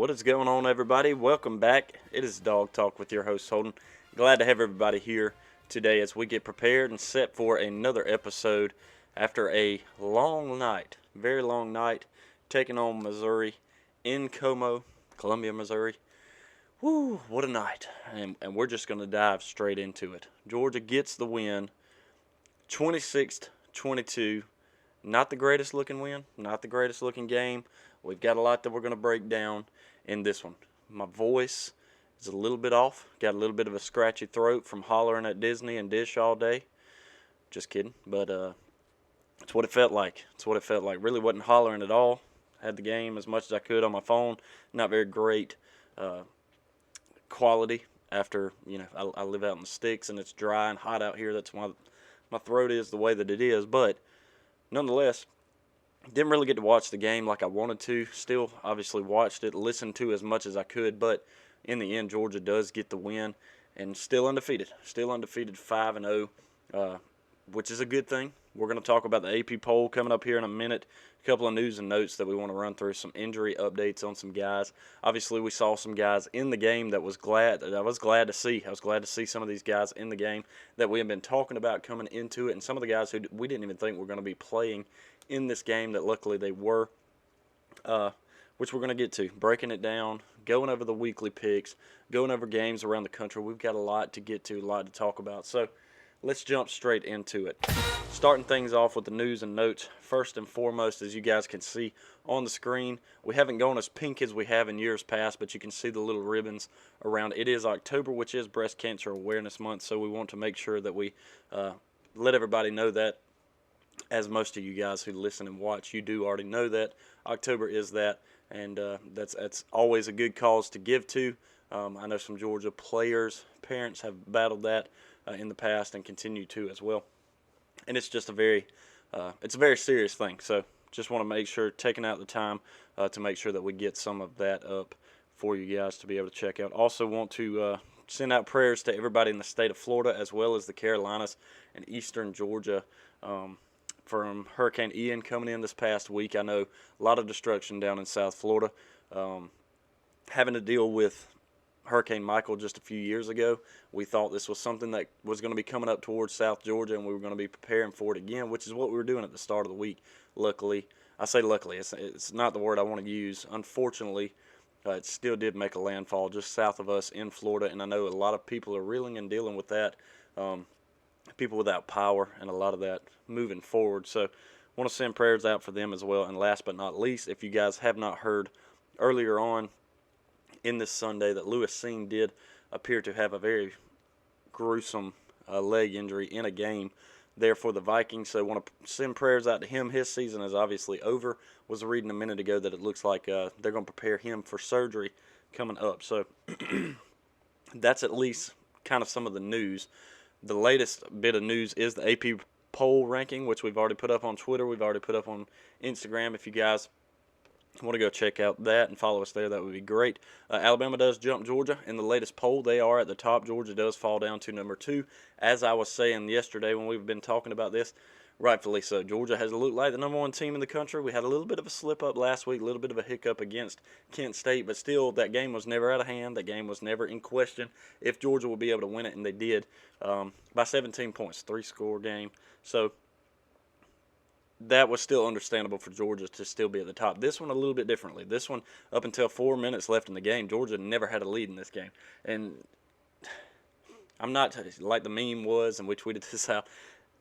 What is going on, everybody? Welcome back. It is Dog Talk with your host, Holden. Glad to have everybody here today as we get prepared and set for another episode after a long night, very long night, taking on Missouri in Columbia, Missouri. Woo, what a night. And we're just going to dive straight into it. Georgia gets the win, 26-22. Not the greatest looking win, not the greatest looking game. We've got a lot that we're going to break down in this one. My voice is a little bit off. Got a little bit of a scratchy throat from hollering at Disney and Dish all day. Just kidding. But it's what it felt like. It's what it felt like. Really wasn't hollering at all. Had the game as much as I could on my phone. Not very great quality after, I live out in the sticks and it's dry and hot out here. That's why my throat is the way that it is. But nonetheless, didn't really get to watch the game like I wanted to. Still, obviously, watched it, listened to as much as I could. But in the end, Georgia does get the win and still undefeated. Still undefeated 5-0, which is a good thing. We're going to talk about the AP poll coming up here in a minute. A couple of news and notes that we want to run through. Some injury updates on some guys. Obviously, we saw some guys in the game that I was glad to see. I was glad to see some of these guys in the game that we have been talking about coming into it, and some of the guys who we didn't even think were going to be playing in this game that luckily they were, which we're going to get to. Breaking it down, going over the weekly picks, going over games around the country. We've got a lot to get to, a lot to talk about. So let's jump straight into it. Starting things off with the news and notes. First and foremost, as you guys can see on the screen, we haven't gone as pink as we have in years past, but you can see the little ribbons around. It is October, which is Breast Cancer Awareness Month, so we want to make sure that we let everybody know that. As most of you guys who listen and watch, you do already know that October is that, and that's always a good cause to give to. I know some Georgia players, parents have battled that in the past and continue to as well. And it's just it's a very serious thing. So just want to make sure, taking out the time to make sure that we get some of that up for you guys to be able to check out. Also want to send out prayers to everybody in the state of Florida as well as the Carolinas and eastern Georgia. From Hurricane Ian coming in this past week. I know a lot of destruction down in South Florida. Having to deal with Hurricane Michael just a few years ago, we thought this was something that was going to be coming up towards South Georgia, and we were going to be preparing for it again, which is what we were doing at the start of the week. Luckily, I say luckily, it's not the word I want to use. Unfortunately, it still did make a landfall just south of us in Florida, and I know a lot of people are reeling and dealing with that. People without power and a lot of that moving forward. So want to send prayers out for them as well. And last but not least, if you guys have not heard earlier on in this Sunday that Lewis Seen did appear to have a very gruesome leg injury in a game there for the Vikings. So want to send prayers out to him. His season is obviously over. Was reading a minute ago that it looks like they're going to prepare him for surgery coming up. So that's at least kind of some of the news. The latest bit of news is the AP poll ranking, which we've already put up on Twitter. We've already put up on Instagram. If you guys want to go check out that and follow us there, that would be great. Alabama does jump Georgia in the latest poll. They are at the top. Georgia does fall down to number 2. As I was saying yesterday when we've been talking about this, rightfully so. Georgia has looked like the number 1 team in the country. We had a little bit of a slip-up last week, a little bit of a hiccup against Kent State, but still that game was never out of hand. That game was never in question if Georgia would be able to win it, and they did by 17 points, 3-score game. So that was still understandable for Georgia to still be at the top. This one a little bit differently. This one, up until 4 minutes left in the game, Georgia never had a lead in this game. And I'm not, like the meme was, and we tweeted this out,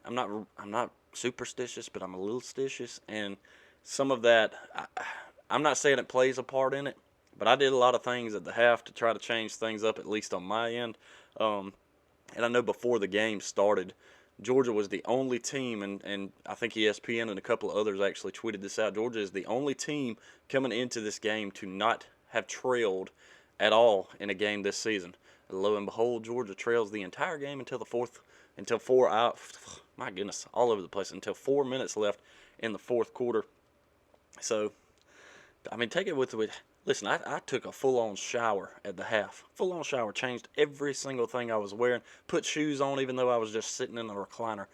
I'm not superstitious, but I'm a little stitious, and some of that, I'm not saying it plays a part in it, but I did a lot of things at the half to try to change things up, at least on my end. And I know before the game started, Georgia was the only team, and I think ESPN and a couple of others actually tweeted this out. Georgia is the only team coming into this game to not have trailed at all in a game this season. And lo and behold, Georgia trails the entire game until my goodness, all over the place, until 4 minutes left in the fourth quarter. So, I mean, take it with listen, I took a full-on shower at the half. Full-on shower, changed every single thing I was wearing, put shoes on even though I was just sitting in the recliner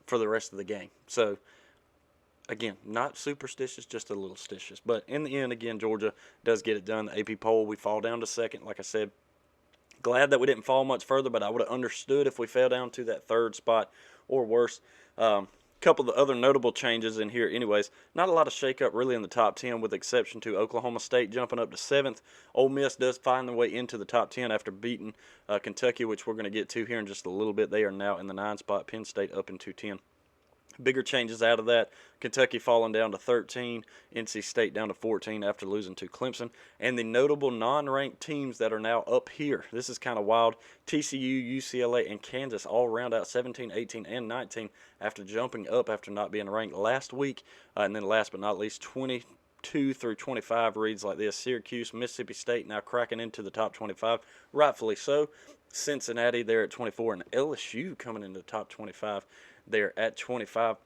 for the rest of the game. So, again, not superstitious, just a little stitious. But in the end, again, Georgia does get it done. The AP poll, we fall down to second. Like I said, glad that we didn't fall much further, but I would have understood if we fell down to that third spot or worse. Couple of the other notable changes in here anyways. Not a lot of shakeup really in the top 10 with the exception to Oklahoma State jumping up to 7th. Ole Miss does find their way into the top 10 after beating Kentucky, which we're going to get to here in just a little bit. They are now in the 9 spot. Penn State up into 10. Bigger changes out of that. Kentucky falling down to 13, NC State down to 14 after losing to Clemson. And the notable non-ranked teams that are now up here. This is kind of wild. TCU, UCLA, and Kansas all round out 17, 18, and 19 after jumping up after not being ranked last week. And then last but not least, 22 through 25 reads like this. Syracuse, Mississippi State now cracking into the top 25, rightfully so. Cincinnati there at 24, and LSU coming into the top 25 there at 25.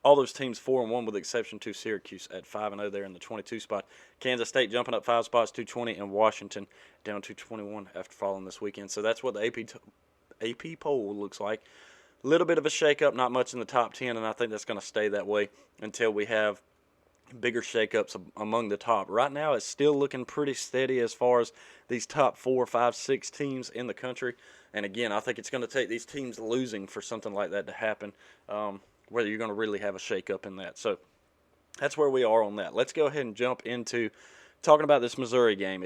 All those teams 4-1 with the exception to Syracuse at 5-0 there in the 22 spot. Kansas State jumping up 5 spots to 20, and Washington down to 21 after falling this weekend. So that's what the AP poll looks like. A little bit of a shakeup, not much in the top 10, and I think that's going to stay that way until we have bigger shakeups among the top. Right now, it's still looking pretty steady as far as these top 4, 5, 6 teams in the country. And again, I think it's going to take these teams losing for something like that to happen, whether you're going to really have a shakeup in that. So that's where we are on that. Let's go ahead and jump into talking about this Missouri game.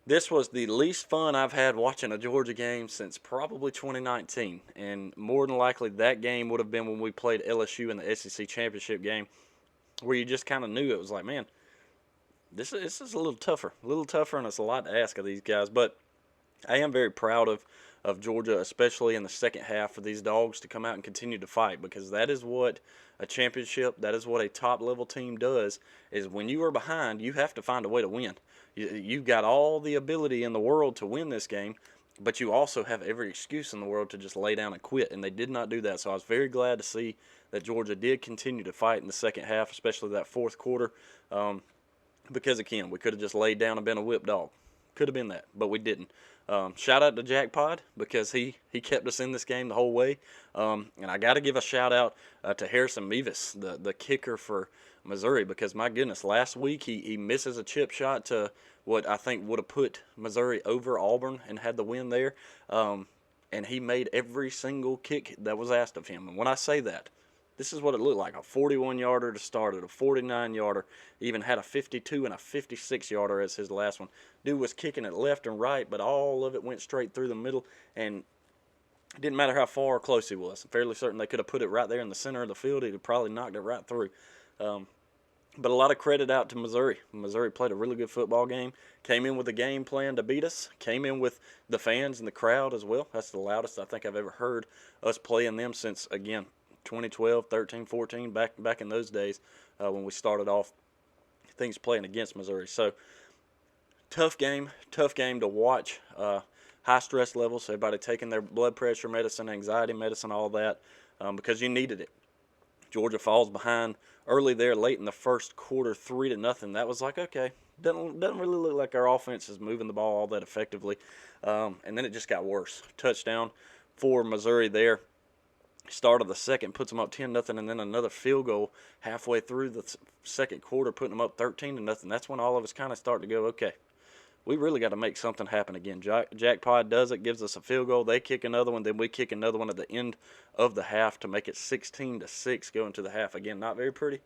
This was the least fun I've had watching a Georgia game since probably 2019. And more than likely that game would have been when we played LSU in the SEC championship game, where you just kind of knew it was like, man, this is a little tougher, and it's a lot to ask of these guys. But I am very proud of Georgia, especially in the second half, for these Dogs to come out and continue to fight, because that is what a championship, that is what a top-level team does, is when you are behind, you have to find a way to win. You've got all the ability in the world to win this game, but you also have every excuse in the world to just lay down and quit, and they did not do that. So I was very glad to see that Georgia did continue to fight in the second half, especially that fourth quarter, because, again, we could have just laid down and been a whipped dog. Could have been that, but we didn't. Shout out to Jack Pod, because he kept us in this game the whole way. And I got to give a shout out to Harrison Mevis, the kicker for Missouri, because my goodness, last week he misses a chip shot to what I think would have put Missouri over Auburn and had the win there. And he made every single kick that was asked of him. And when I say that, this is what it looked like: a 41-yarder to start it, a 49-yarder, even had a 52 and a 56-yarder as his last one. Dude was kicking it left and right, but all of it went straight through the middle, and it didn't matter how far or close he was. I'm fairly certain they could have put it right there in the center of the field. He'd have probably knocked it right through. But a lot of credit out to Missouri. Missouri played a really good football game, came in with a game plan to beat us, came in with the fans and the crowd as well. That's the loudest I think I've ever heard us playing them since, again, 2012, 13, 14, back in those days when we started off things playing against Missouri. So tough game to watch. High stress levels, everybody taking their blood pressure medicine, anxiety medicine, all that, because you needed it. Georgia falls behind early there, late in the first quarter, 3-0. That was like, okay, doesn't really look like our offense is moving the ball all that effectively. And then it just got worse. Touchdown for Missouri there. Start of the second puts them up 10-0, and then another field goal halfway through the second quarter, putting them up 13-0. That's when all of us kind of start to go, okay, we really got to make something happen again. Jack Pod does it, gives us a field goal. They kick another one, then we kick another one at the end of the half to make it 16-6 going to the half. Again, not very pretty.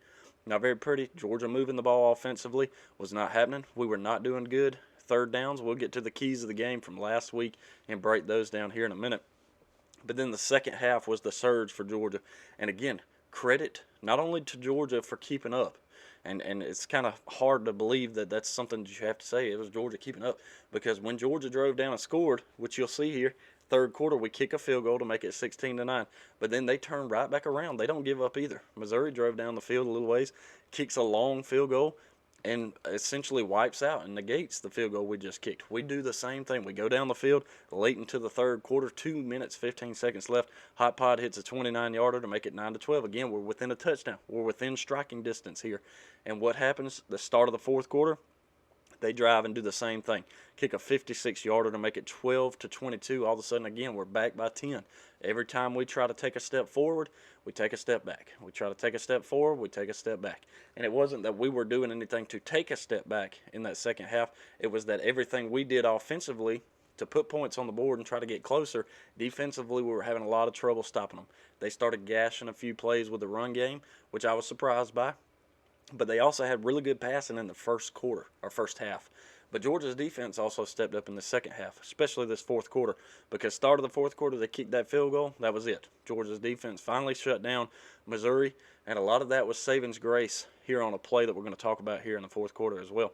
Not very pretty. Georgia moving the ball offensively was not happening. We were not doing good. Third downs, we'll get to the keys of the game from last week and break those down here in a minute. But then the second half was the surge for Georgia. And again, credit not only to Georgia for keeping up, and it's kind of hard to believe that that's something that you have to say. It was Georgia keeping up, because when Georgia drove down and scored, which you'll see here, third quarter, we kick a field goal to make it 16-9. But then they turn right back around. They don't give up either. Missouri drove down the field a little ways, kicks a long field goal, and essentially wipes out and negates the field goal we just kicked. We do the same thing. We go down the field late into the third quarter, 2 minutes, 15 seconds left. Hot Pod hits a 29-yarder to make it 9-12. Again, we're within a touchdown. We're within striking distance here. And what happens? The start of the fourth quarter, They drive and do the same thing. Kick a 56-yarder to make it 12-22. All of a sudden, again, we're back by 10. Every time we try to take a step forward, we take a step back. We try to take a step forward, we take a step back. And it wasn't that we were doing anything to take a step back in that second half. It was that everything we did offensively to put points on the board and try to get closer, defensively we were having a lot of trouble stopping them. They started gashing a few plays with the run game, which I was surprised by. But they also had really good passing in the first quarter, or first half. But Georgia's defense also stepped up in the second half, especially this fourth quarter. Because start of the fourth quarter, they kicked that field goal. That was it. Georgia's defense finally shut down Missouri. And a lot of that was savings grace here on a play that we're going to talk about here in the fourth quarter as well.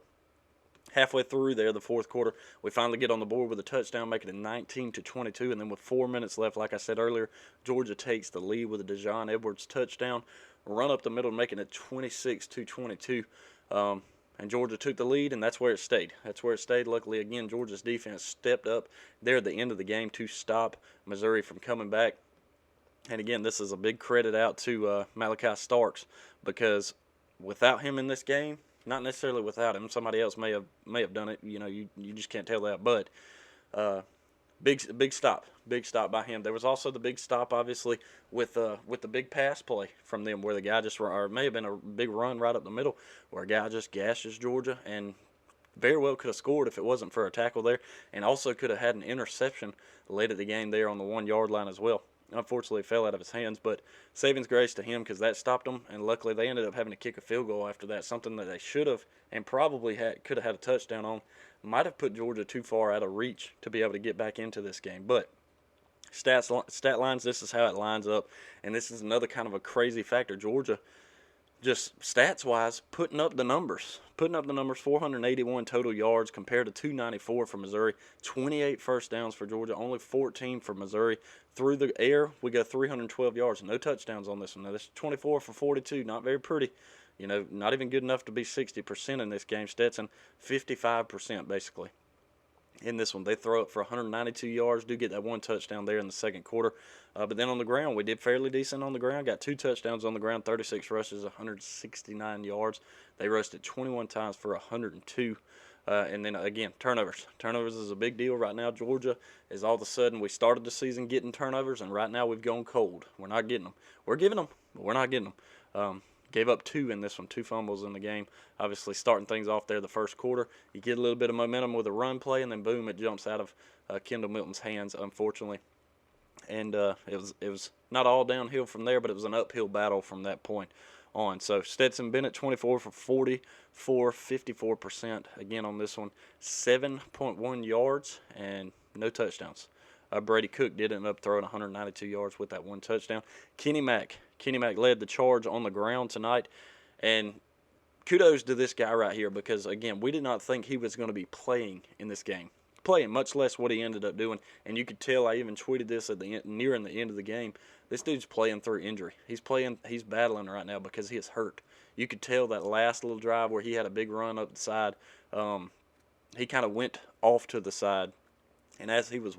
Halfway through there, the fourth quarter, we finally get on the board with a touchdown, making it 19-22. And then with 4 minutes left, like I said earlier, Georgia takes the lead with a Dajon Edwards touchdown. Run up the middle, making it 26-22. And Georgia took the lead, and that's where it stayed. That's where it stayed. Luckily, again, Georgia's defense stepped up there at the end of the game to stop Missouri from coming back. And again, this is a big credit out to Malachi Starks, because without him in this game, not necessarily without him, somebody else may have done it. You know, you just can't tell that. But big stop by him. There was also the big stop, obviously, with the big pass play from them, where the guy just, or it may have been a big run right up the middle, where a guy just gashes Georgia and very well could have scored if it wasn't for a tackle there, and also could have had an interception late at the game there on the 1 yard line as well. Unfortunately, it fell out of his hands, but savings grace to him because that stopped them, and luckily they ended up having to kick a field goal after that, something that they should have and probably could have had a touchdown on. Might have put Georgia too far out of reach to be able to get back into this game. But stat lines, this is how it lines up, and this is another kind of a crazy factor. Georgia, just stats-wise, putting up the numbers. 481 total yards compared to 294 for Missouri. 28 first downs for Georgia, only 14 for Missouri. Through the air, we got 312 yards. No touchdowns on this one. Now, this is 24 for 42, not very pretty. You know, not even good enough to be 60% in this game. Stetson, 55% basically. In this one, they throw it for 192 yards. Do get that one touchdown there in the second quarter. But then on the ground, we did fairly decent on the ground. Got 2 touchdowns on the ground, 36 rushes, 169 yards. They rushed it 21 times for 102. And then, again, turnovers. Turnovers is a big deal right now. Georgia is all of a sudden, we started the season getting turnovers, and right now we've gone cold. We're not getting them. We're giving them, but we're not getting them. Gave up 2 in this one, 2 fumbles in the game. Obviously, starting things off there the first quarter. You get a little bit of momentum with a run play, and then boom, it jumps out of Kendall Milton's hands, unfortunately. And it was not all downhill from there, but it was an uphill battle from that point on. So Stetson Bennett, 24 for 44, 54% again on this one. 7.1 yards and no touchdowns. Brady Cook did end up throwing 192 yards with that 1 touchdown. Kenny Mack led the charge on the ground tonight. And kudos to this guy right here because, again, we did not think he was going to be playing in this game. Playing, much less what he ended up doing. And you could tell, I even tweeted this at the end, nearing the end of the game, this dude's playing through injury. He's battling right now because he is hurt. You could tell that last little drive where he had a big run up the side, he kind of went off to the side. And as he was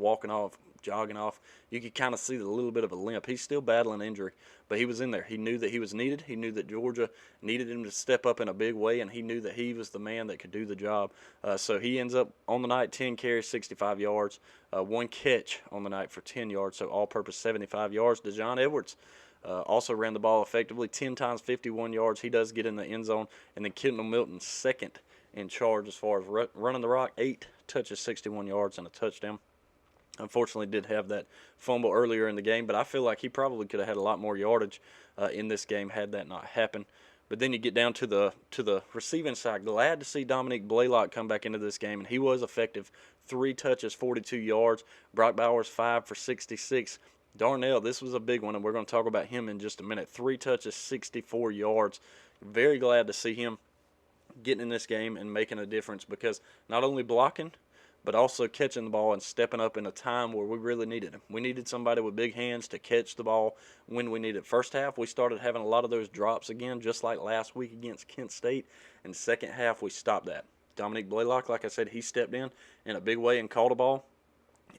jogging off, you could kind of see a little bit of a limp. He's still battling injury, but he was in there. He knew that he was needed. He knew that Georgia needed him to step up in a big way, and he knew that he was the man that could do the job. So he ends up on the night 10 carries, 65 yards, 1 catch on the night for 10 yards, so all-purpose 75 yards. Dajon Edwards also ran the ball effectively, 10 times 51 yards. He does get in the end zone, and then Kendall Milton second in charge as far as running the rock, 8 touches, 61 yards, and a touchdown. Unfortunately, did have that fumble earlier in the game, but I feel like he probably could have had a lot more yardage in this game had that not happened. But then you get down to the receiving side. Glad to see Dominique Blaylock come back into this game, and he was effective. 3 touches, 42 yards. Brock Bowers, 5 for 66. Darnell, this was a big one, and we're going to talk about him in just a minute. 3 touches, 64 yards. Very glad to see him getting in this game and making a difference because not only blocking, but also catching the ball and stepping up in a time where we really needed him. We needed somebody with big hands to catch the ball when we needed it. First half, we started having a lot of those drops again, just like last week against Kent State. And second half, we stopped that. Dominique Blaylock, like I said, he stepped in a big way and caught a ball.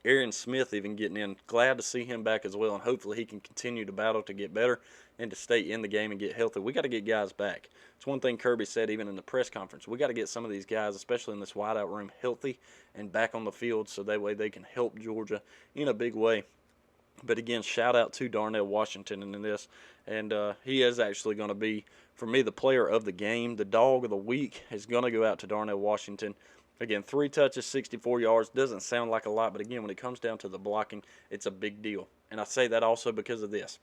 Aaron Smith even getting in. Glad to see him back as well, and hopefully he can continue to battle to get better and to stay in the game and get healthy. We got to get guys back. It's one thing Kirby said even in the press conference. We got to get some of these guys, especially in this wideout room, healthy and back on the field so that way they can help Georgia in a big way. But again, shout out to Darnell Washington in this. And he is actually going to be, for me, the player of the game. The dog of the week is going to go out to Darnell Washington. Again, 3 touches, 64 yards. Doesn't sound like a lot, but again, when it comes down to the blocking, it's a big deal. And I say that also because of this.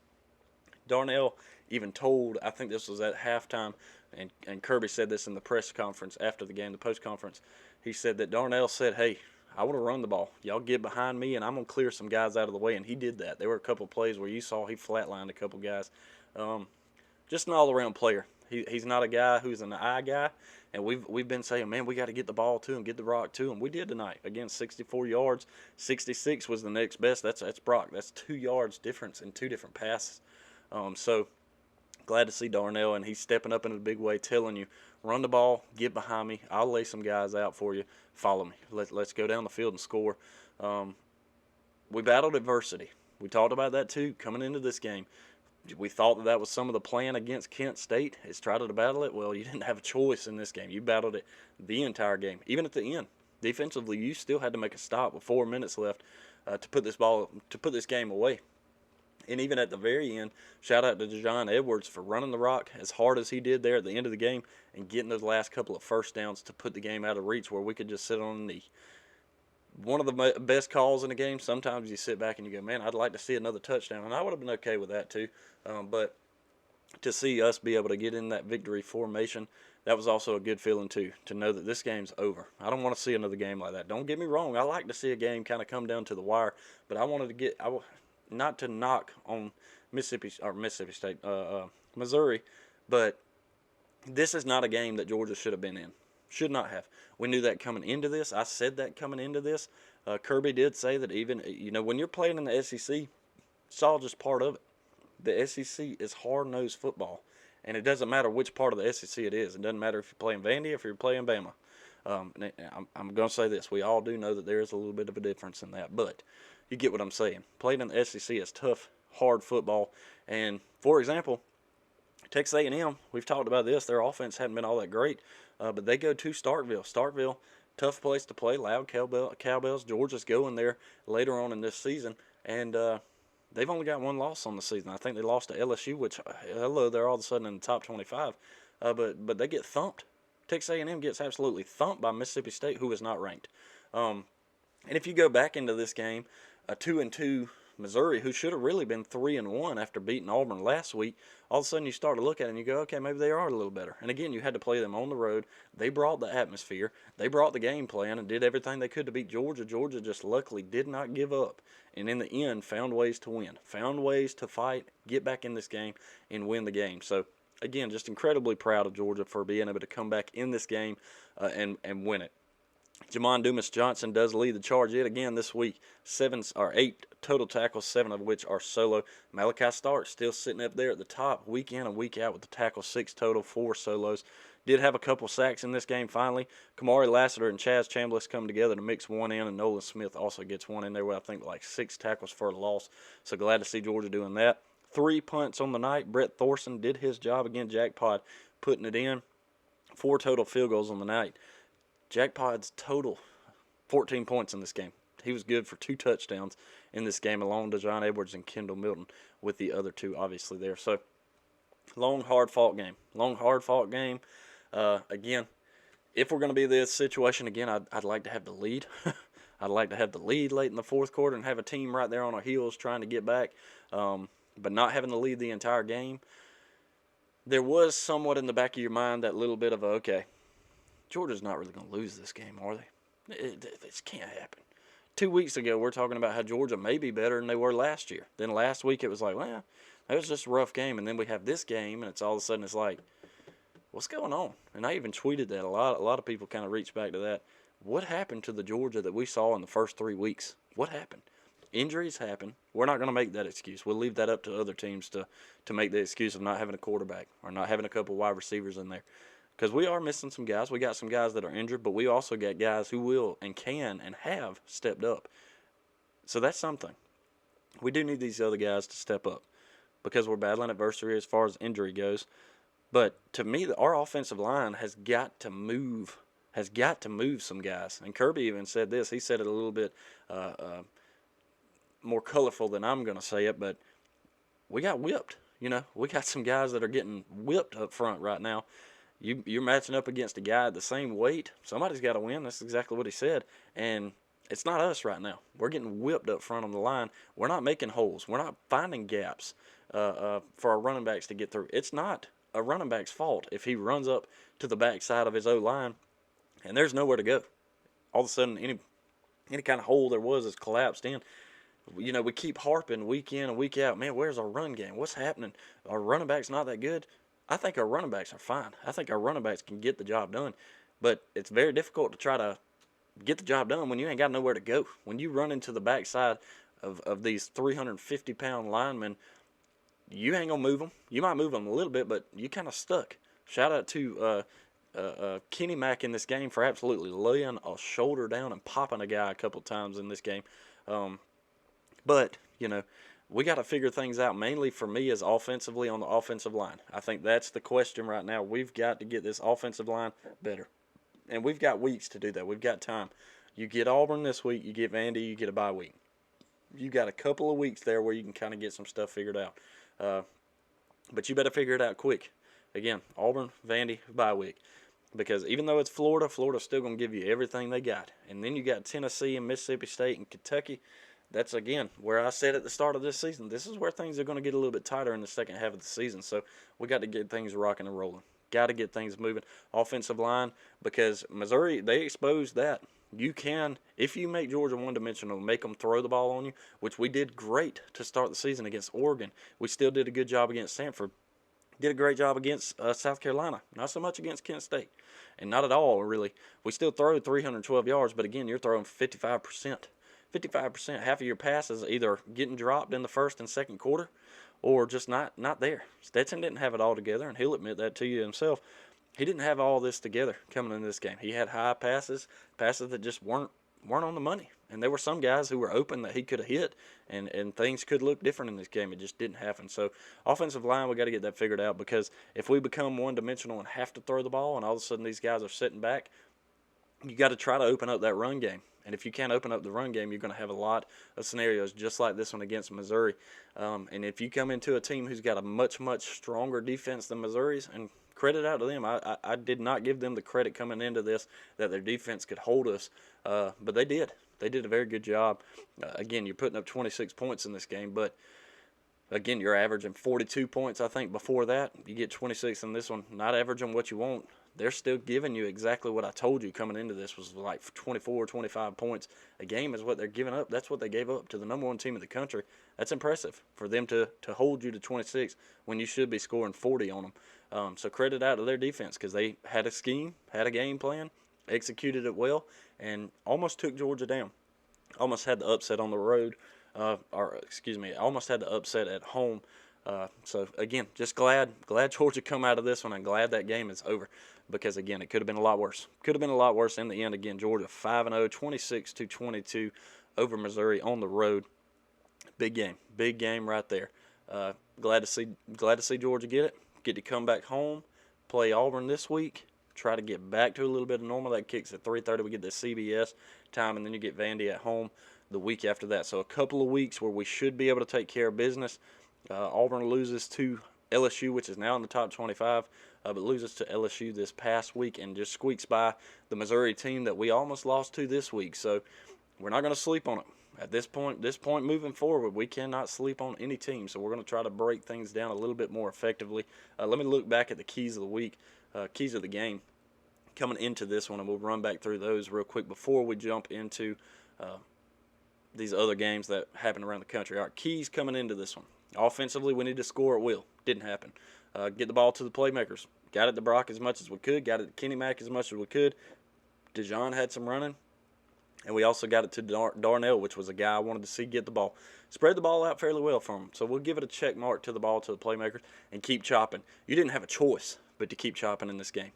Darnell even told, I think this was at halftime, and Kirby said this in the press conference after the game, the post conference. He said that Darnell said, hey, I want to run the ball. Y'all get behind me, and I'm going to clear some guys out of the way. And he did that. There were a couple of plays where you saw he flatlined a couple guys. Just an all-around player. He's not a guy who's an eye guy. And we've been saying, man, we got to get the ball to him, get the rock to him. We did tonight. Again, 64 yards. 66 was the next best. That's Brock. That's 2 yards difference in 2 different passes. So glad to see Darnell, and he's stepping up in a big way, telling you, run the ball, get behind me. I'll lay some guys out for you. Follow me. Let's go down the field and score. We battled adversity. We talked about that too coming into this game. We thought that was some of the plan against Kent State, is try to battle it. Well, you didn't have a choice in this game. You battled it the entire game, even at the end. Defensively, you still had to make a stop with 4 minutes left to put this game away. And even at the very end, shout out to Dejon Edwards for running the rock as hard as he did there at the end of the game and getting those last couple of first downs to put the game out of reach where we could just sit on a knee. One of the best calls in the game. Sometimes you sit back and you go, man, I'd like to see another touchdown. And I would have been okay with that too. But to see us be able to get in that victory formation, that was also a good feeling too, to know that this game's over. I don't want to see another game like that. Don't get me wrong. I like to see a game kind of come down to the wire. But I wanted to get not to knock on Mississippi State, Missouri, but this is not a game that Georgia should have been in. Should not have. We knew that coming into this. I said that coming into this. Kirby did say that even, when you're playing in the SEC, it's all just part of it. The SEC is hard-nosed football, and it doesn't matter which part of the SEC it is. It doesn't matter if you're playing Vandy or if you're playing Bama. I'm going to say this. We all do know that there is a little bit of a difference in that, but you get what I'm saying. Playing in the SEC is tough, hard football. And, for example, Texas A&M, we've talked about this. Their offense hadn't been all that great, but they go to Starkville. Starkville, tough place to play, loud cowbells. Georgia's going there later on in this season, and they've only got 1 loss on the season. I think they lost to LSU, which, hello, they're all of a sudden in the top 25. But they get thumped. Texas A&M gets absolutely thumped by Mississippi State, who is not ranked. And if you go back into this game, a 2-2 Missouri, who should have really been 3-1 after beating Auburn last week, all of a sudden you start to look at it and you go, okay, maybe they are a little better. And again, you had to play them on the road. They brought the atmosphere. They brought the game plan and did everything they could to beat Georgia. Georgia just luckily did not give up. And in the end, found ways to win. Found ways to fight, get back in this game, and win the game. So, again, just incredibly proud of Georgia for being able to come back in this game and win it. Jamon Dumas-Johnson does lead the charge yet again this week. 8 total tackles, 7 of which are solo. Malachi Stark still sitting up there at the top week in and week out with the tackles, 6 total, 4 solos. Did have a couple sacks in this game finally. Kamari Lassiter and Chaz Chambliss come together to mix one in, and Nolan Smith also gets one in there with, I think, like 6 tackles for a loss. So glad to see Georgia doing that. 3 punts on the night. Brett Thorson did his job again. Jackpot putting it in. 4 total field goals on the night. Jackpot's total 14 points in this game. He was good for 2 touchdowns in this game, along with Dejon Edwards and Kendall Milton with the other 2 obviously there. So, long, hard-fought game. Again, if we're going to be this situation again, I'd like to have the lead. I'd like to have the lead late in the fourth quarter and have a team right there on our heels trying to get back, but not having to lead the entire game. There was somewhat in the back of your mind that little bit of okay, Georgia's not really going to lose this game, are they? This can't happen. 2 weeks ago, we're talking about how Georgia may be better than they were last year. Then last week, it was like, well, that was just a rough game. And then we have this game, and it's all of a sudden it's like, what's going on? And I even tweeted that. A lot of people kind of reached back to that. What happened to the Georgia that we saw in the first 3 weeks? What happened? Injuries happen. We're not going to make that excuse. We'll leave that up to other teams to make the excuse of not having a quarterback or not having a couple wide receivers in there. Because we are missing some guys. We got some guys that are injured, but we also got guys who will and can and have stepped up. So that's something. We do need these other guys to step up because we're battling adversity as far as injury goes. But to me, our offensive line has got to move. Has got to move some guys. And Kirby even said this. He said it a little bit more colorful than I'm going to say it, but we got whipped. We got some guys that are getting whipped up front right now. You're matching up against a guy at the same weight. Somebody's got to win. That's exactly what he said. And it's not us right now. We're getting whipped up front on the line. We're not making holes. We're not finding gaps for our running backs to get through. It's not a running back's fault if he runs up to the backside of his O-line and there's nowhere to go. All of a sudden, any kind of hole there was is collapsed in. We keep harping week in and week out, man, where's our run game? What's happening? Our running back's not that good. I think our running backs are fine. I think our running backs can get the job done. But it's very difficult to try to get the job done when you ain't got nowhere to go. When you run into the backside of these 350-pound linemen, you ain't going to move them. You might move them a little bit, but you kind of stuck. Shout out to Kenny Mack in this game for absolutely laying a shoulder down and popping a guy a couple times in this game. But, we got to figure things out, mainly for me as offensively on the offensive line. I think that's the question right now. We've got to get this offensive line better. And we've got weeks to do that. We've got time. You get Auburn this week, you get Vandy, you get a bye week. You got a couple of weeks there where you can kind of get some stuff figured out. But you better figure it out quick. Again, Auburn, Vandy, bye week. Because even though it's Florida, Florida's still going to give you everything they got. And then you got Tennessee and Mississippi State and Kentucky. That's, again, where I said at the start of this season, this is where things are going to get a little bit tighter in the second half of the season. So we got to get things rocking and rolling. Got to get things moving. Offensive line, because Missouri, they exposed that. You can, if you make Georgia one-dimensional, make them throw the ball on you, which we did great to start the season against Oregon. We still did a good job against Stanford. Did a great job against South Carolina. Not so much against Kent State. And not at all, really. We still throw 312 yards, but again, you're throwing 55%. 55%, half of your passes either getting dropped in the first and second quarter or just not there. Stetson didn't have it all together, and he'll admit that to you himself. He didn't have all this together coming into this game. He had high passes that just weren't on the money. And there were some guys who were open that he could have hit, and things could look different in this game. It just didn't happen. So offensive line, we got to get that figured out, because if we become one-dimensional and have to throw the ball and all of a sudden these guys are sitting back, you got to try to open up that run game. And if you can't open up the run game, you're going to have a lot of scenarios just like this one against Missouri. And if you come into a team who's got a much, much stronger defense than Missouri's, and credit out to them, I did not give them the credit coming into this that their defense could hold us, but they did. They did a very good job. Again, you're putting up 26 points in this game, but again, you're averaging 42 points, I think, before that. You get 26 in this one, not averaging what you want. They're still giving you exactly what I told you coming into this was like 24, 25 points a game is what they're giving up. That's what they gave up to the number one team in the country. That's impressive for them to hold you to 26 when you should be scoring 40 on them. So credit out to their defense, because they had a scheme, had a game plan, executed it well, and almost took Georgia down. Almost had the upset on the road, almost had the upset at home. So again, just glad Georgia come out of this one, and glad that game is over, because again, it could have been a lot worse. Could have been a lot worse in the end. Again, Georgia 5-0, 26-22 over Missouri on the road. Big game right there. Glad to see Georgia get to come back home, play Auburn this week, try to get back to a little bit of normal. That kicks at 3:30. We get the CBS time, and then you get Vandy at home the week after that. So a couple of weeks where we should be able to take care of business. Auburn loses to LSU, which is now in the top 25, but loses to LSU this past week and just squeaks by the Missouri team that we almost lost to this week. So we're not going to sleep on it. At this point moving forward, we cannot sleep on any team. So we're going to try to break things down a little bit more effectively. Let me look back at the keys of the week, keys of the game coming into this one, and we'll run back through those real quick before we jump into these other games that happen around the country. Our keys coming into this one. Offensively, we need to score at will. Didn't happen. Get the ball to the playmakers. Got it to Brock as much as we could. Got it to Kenny Mack as much as we could. DeJohn had some running. And we also got it to Darnell, which was a guy I wanted to see get the ball. Spread the ball out fairly well for him. So we'll give it a check mark to the ball, to the playmakers, and keep chopping. You didn't have a choice but to keep chopping in this game.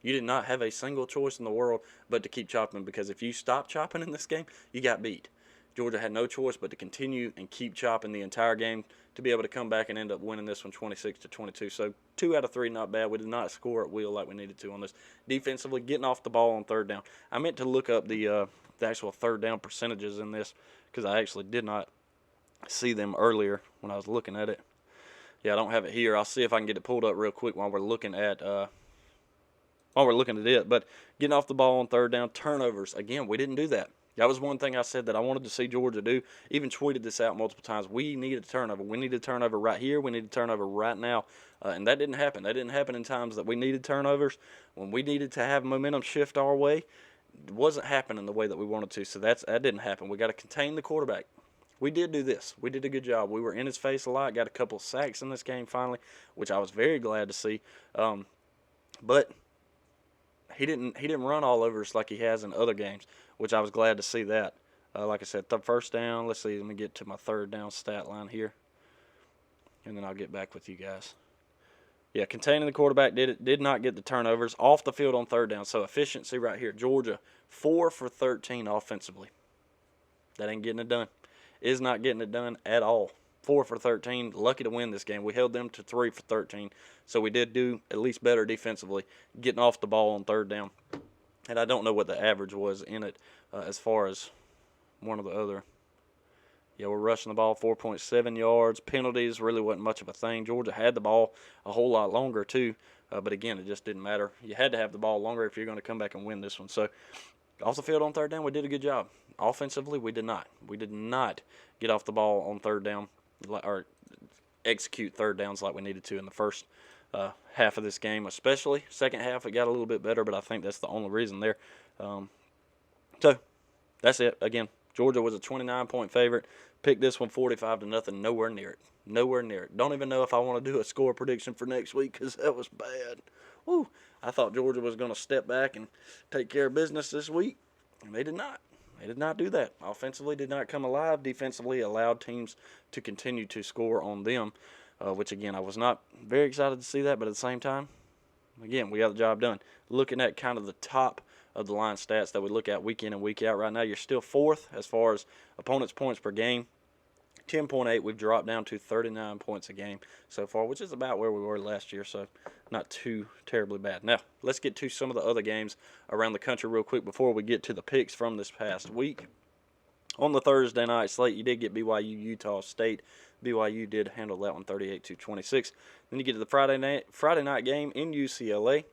You did not have a single choice in the world but to keep chopping, because if you stop chopping in this game, you got beat. Georgia had no choice but to continue and keep chopping the entire game to be able to come back and end up winning this one 26-22. So 2 out of 3, not bad. We did not score at will like we needed to on this. Defensively, getting off the ball on third down. I meant to look up the actual third down percentages in this because I actually did not see them earlier when I was looking at it. Yeah, I don't have it here. I'll see if I can get it pulled up real quick while we're looking at it. But getting off the ball on third down, turnovers. Again, we didn't do that. That was one thing I said that I wanted to see Georgia do. Even tweeted this out multiple times. We need a turnover. We need a turnover right here. We need a turnover right now. And that didn't happen. That didn't happen in times that we needed turnovers. When we needed to have momentum shift our way, it wasn't happening the way that we wanted to. So that didn't happen. We got to contain the quarterback. We did do this. We did a good job. We were in his face a lot. Got a couple of sacks in this game finally, which I was very glad to see. But he didn't run all over us like he has in other games, which I was glad to see that. Like I said, the first down. Let's see. Let me get to my third down stat line here, and then I'll get back with you guys. Yeah, containing the quarterback did not get the turnovers off the field on third down. So efficiency right here. Georgia 4 for 13 offensively. That ain't getting it done. Is not getting it done at all. 4 for 13. Lucky to win this game. We held them to 3 for 13. So we did do at least better defensively, getting off the ball on third down. And I don't know what the average was in it as far as one or the other. Yeah, we're rushing the ball 4.7 yards. Penalties really wasn't much of a thing. Georgia had the ball a whole lot longer too. But again, it just didn't matter. You had to have the ball longer if you're going to come back and win this one. So off the field on third down, we did a good job. Offensively, we did not. We did not get off the ball on third down or execute third downs like we needed to in the first half of this game, especially. Second half, it got a little bit better, but I think that's the only reason there. So that's it. Again, Georgia was a 29-point favorite. Picked this one 45-0. Nowhere near it. Nowhere near it. Don't even know if I want to do a score prediction for next week because that was bad. Woo. I thought Georgia was going to step back and take care of business this week, and they did not. They did not do that. Offensively did not come alive. Defensively allowed teams to continue to score on them, which, again, I was not very excited to see that. But at the same time, again, we got the job done. Looking at kind of the top of the line stats that we look at week in and week out right now, you're still fourth as far as opponents' points per game. 10.8, we've dropped down to 39 points a game so far, which is about where we were last year, so not too terribly bad. Now, let's get to some of the other games around the country real quick before we get to the picks from this past week. On the Thursday night slate, you did get BYU, Utah State. BYU did handle that one 38-26. Then you get to the Friday night game in UCLA.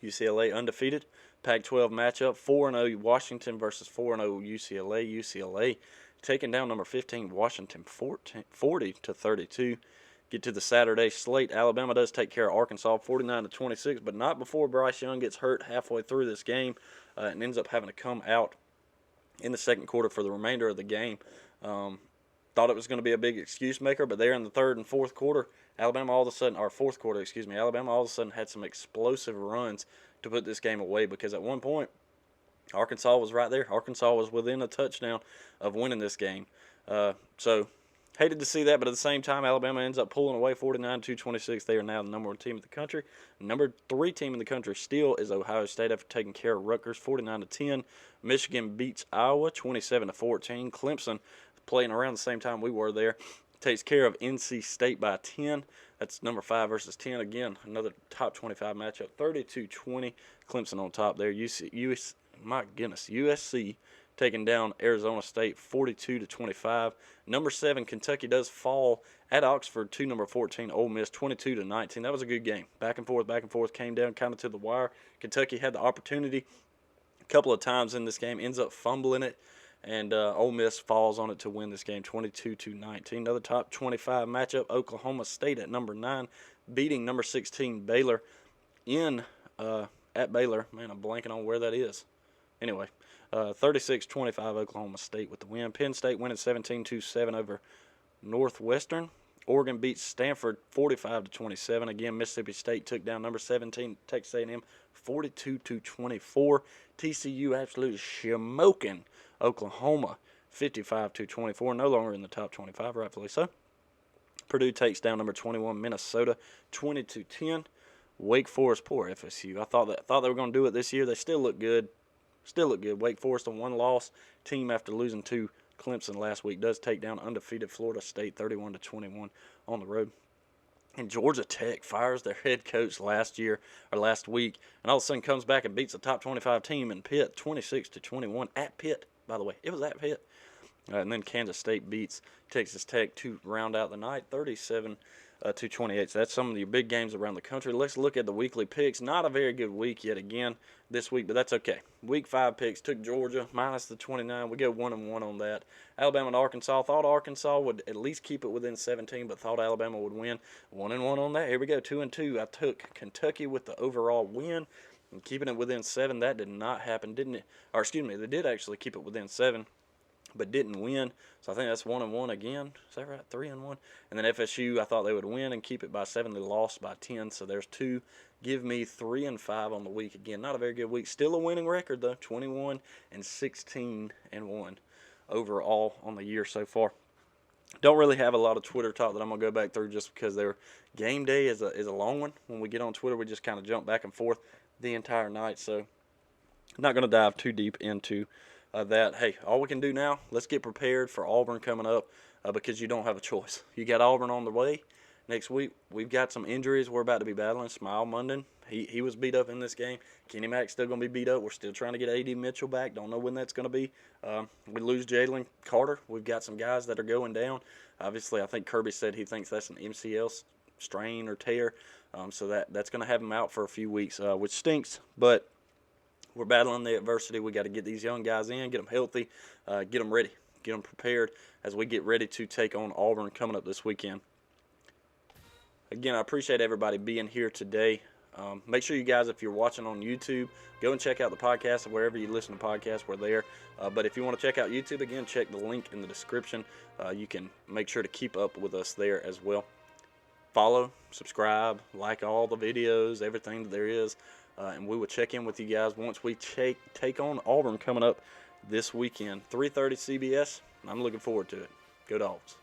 UCLA undefeated. Pac-12 matchup, 4-0 Washington versus 4-0 UCLA. UCLA taking down number 15 Washington 40-32. Get to the Saturday slate. Alabama does take care of Arkansas 49-26, but not before Bryce Young gets hurt halfway through this game and ends up having to come out in the second quarter for the remainder of the game. Thought it was going to be a big excuse maker, but there in the third and fourth quarter, Alabama all of a sudden had some explosive runs to put this game away because at one point, Arkansas was right there. Arkansas was within a touchdown of winning this game. So hated to see that, but at the same time, Alabama ends up pulling away 49-26. They are now the number 1 team in the country. Number 3 team in the country still is Ohio State after taking care of Rutgers 49-10. Michigan beats Iowa 27-14. Clemson, playing around the same time we were there, takes care of NC State by 10. That's number 5 versus 10. Again, another top 25 matchup, 32-20. Clemson on top there. USC taking down Arizona State 42-25. Number 7, Kentucky does fall at Oxford to number 14, Ole Miss 22-19. That was a good game. Back and forth, came down kind of to the wire. Kentucky had the opportunity a couple of times in this game, ends up fumbling it, and Ole Miss falls on it to win this game 22-19. Another top 25 matchup, Oklahoma State at number 9, beating number 16 Baylor at Baylor. Man, I'm blanking on where that is. Anyway, 36-25 Oklahoma State with the win. Penn State winning 17-7 over Northwestern. Oregon beats Stanford 45-27. Again, Mississippi State took down number 17 Texas A&M 42-24. TCU absolutely smoking Oklahoma 55-24. No longer in the top 25, rightfully so. Purdue takes down number 21 Minnesota 20-10. Wake Forest, poor FSU. I thought they were going to do it this year. They still look good. Wake Forest on 1 loss. Team after losing to Clemson last week does take down undefeated Florida State 31-21 on the road. And Georgia Tech fires their head coach last week, and all of a sudden comes back and beats a top 25 team in Pitt 26-21 at Pitt. By the way, it was at Pitt. And then Kansas State beats Texas Tech to round out the night 37-28. So that's some of the big games around the country. Let's look at the weekly picks. Not a very good week yet again this week, but that's okay. Week 5 picks took Georgia minus the 29. We go 1-1 on that. Alabama and Arkansas. Thought Arkansas would at least keep it within 17, but thought Alabama would win. 1-1 on that. Here we go, 2-2. I took Kentucky with the overall win and keeping it within 7. That did not happen, didn't it? Or excuse me, they did actually keep it within 7. But didn't win, so I think that's 1-1 again. Is that right? 3-1. And then FSU, I thought they would win and keep it by 7. They lost by 10, so there's 2. Give me 3-5 on the week again. Not a very good week. Still a winning record though, 21-16-1 overall on the year so far. Don't really have a lot of Twitter talk that I'm gonna go back through just because their game day is a long one. When we get on Twitter, we just kind of jump back and forth the entire night. So I'm not gonna dive too deep into that. Hey, all we can do now, let's get prepared for Auburn coming up because you don't have a choice. You got Auburn on the way next week. We've got some injuries we're about to be battling. Smile Munden, he was beat up in this game. Kenny Mack still going to be beat up. We're still trying to get A.D. Mitchell back. Don't know when that's going to be. We lose Jalen Carter. We've got some guys that are going down. Obviously, I think Kirby said he thinks that's an MCL strain or tear. So that's going to have him out for a few weeks, which stinks. But we're battling the adversity. We got to get these young guys in, get them healthy, get them ready, get them prepared as we get ready to take on Auburn coming up this weekend. Again, I appreciate everybody being here today. Make sure you guys, if you're watching on YouTube, go and check out the podcast. Wherever you listen to podcasts, we're there. But if you want to check out YouTube, again, check the link in the description. You can make sure to keep up with us there as well. Follow, subscribe, like all the videos, everything that there is. And we will check in with you guys once we take on Auburn coming up this weekend. 3:30 CBS. I'm looking forward to it. Go Dogs.